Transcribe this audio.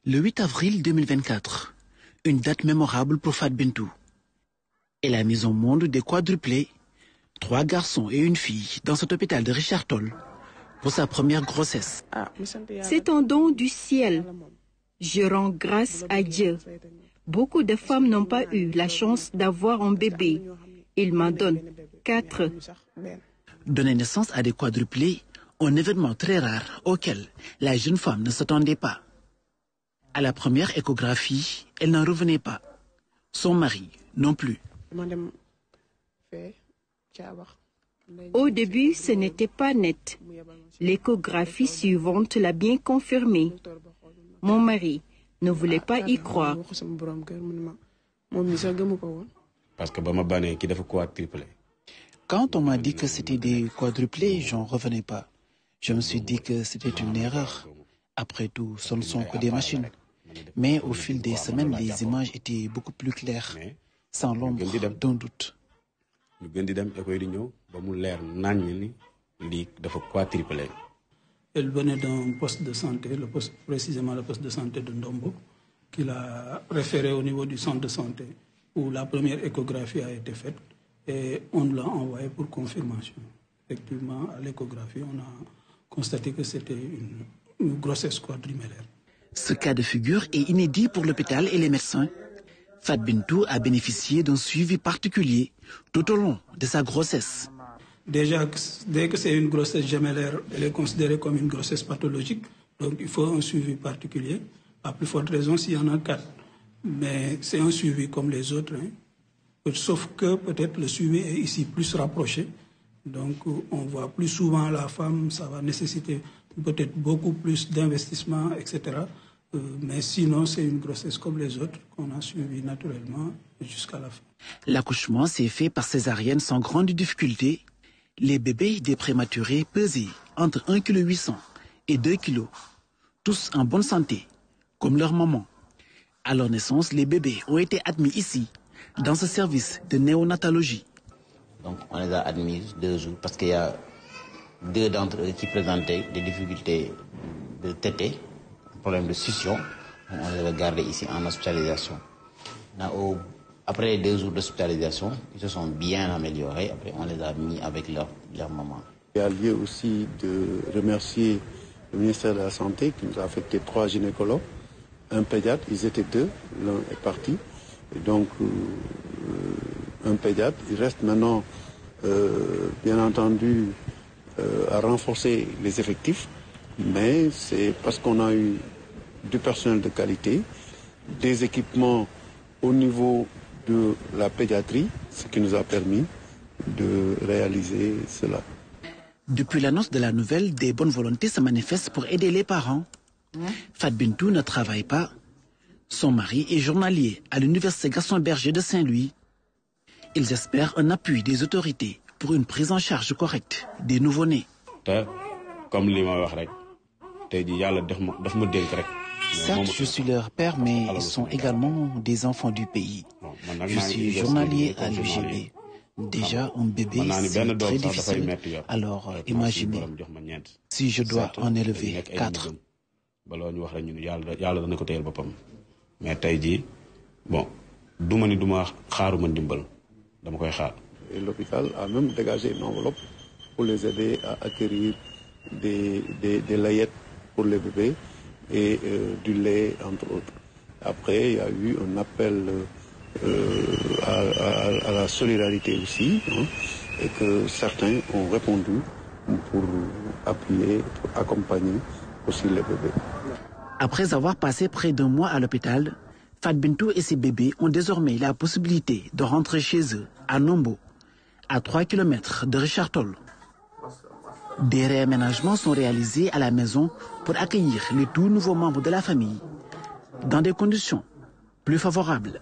Le 8 avril 2024, une date mémorable pour Fat Bintou. Elle a mis au monde des quadruplés, 3 garçons et une fille dans cet hôpital de Richard Toll pour sa première grossesse. C'est un don du ciel. Je rends grâce à Dieu. Beaucoup de femmes n'ont pas eu la chance d'avoir un bébé. Il m'en donne 4. Donner naissance à des quadruplés, un événement très rare auquel la jeune femme ne s'attendait pas. À la première échographie, elle n'en revenait pas. Son mari non plus. Au début, ce n'était pas net. L'échographie suivante l'a bien confirmé. Mon mari ne voulait pas y croire. Parce que quand on m'a dit que c'était des quadruplés, j'en revenais pas. Je me suis dit que c'était une erreur. Après tout, ce ne sont que des machines. Mais au fil des semaines, les images étaient beaucoup plus claires, sans l'ombre d'un doute. Elle venait d'un poste de santé, précisément le poste de santé de Ndombo, qu'il a référé au niveau du centre de santé, où la première échographie a été faite et on l'a envoyé pour confirmation. Effectivement, à l'échographie, on a constaté que c'était une grossesse quadrimélaire. Ce cas de figure est inédit pour l'hôpital et les médecins. Fat Bintou a bénéficié d'un suivi particulier tout au long de sa grossesse. Déjà, dès que c'est une grossesse gémellaire, elle est considérée comme une grossesse pathologique. Donc, il faut un suivi particulier. À plus forte raison s'il y en a 4. Mais c'est un suivi comme les autres. Sauf que peut-être le suivi est ici plus rapproché. Donc, on voit plus souvent la femme, ça va nécessiter peut-être beaucoup plus d'investissement, etc. Mais sinon, c'est une grossesse comme les autres qu'on a suivi naturellement jusqu'à la fin. L'accouchement s'est fait par césarienne sans grande difficulté. Les bébés des prématurés pesaient entre 1,8 kg et 2 kg, tous en bonne santé, comme leur maman. À leur naissance, les bébés ont été admis ici, dans ce service de néonatologie. Donc on les a admis 2 jours parce qu'il y a 2 d'entre eux qui présentaient des difficultés de tétée, un problème de succion. On les a gardés ici en hospitalisation. Après les 2 jours d'hospitalisation, ils se sont bien améliorés. Après, on les a mis avec leur maman. Il y a lieu aussi de remercier le ministère de la Santé qui nous a affecté 3 gynécologues, un pédiatre, ils étaient 2, l'un est parti. Et donc, un pédiatre, il reste maintenant, bien entendu, à renforcer les effectifs, mais c'est parce qu'on a eu du personnel de qualité, des équipements au niveau de la pédiatrie, ce qui nous a permis de réaliser cela. Depuis l'annonce de la nouvelle, des bonnes volontés se manifestent pour aider les parents. Fat Bintou ne travaille pas. Son mari est journalier à l'université Gaston Berger de Saint-Louis. Ils espèrent un appui des autorités pour une prise en charge correcte des nouveau-nés. Certes, je suis leur père, mais ils sont également des enfants du pays. Je suis journalier à l'UGB. Déjà, un bébé, c'est très difficile. Alors, imaginez, si je dois en élever 4. Et l'hôpital a même dégagé une enveloppe pour les aider à acquérir des layettes pour les bébés et du lait, entre autres. Après, il y a eu un appel à la solidarité aussi, et que certains ont répondu pour appuyer, pour accompagner aussi les bébés. Après avoir passé près d'1 mois à l'hôpital, Fat Bintou et ses bébés ont désormais la possibilité de rentrer chez eux, à Nombo, à 3 km de Richard Toll. Des réaménagements sont réalisés à la maison pour accueillir les tout nouveaux membres de la famille dans des conditions plus favorables.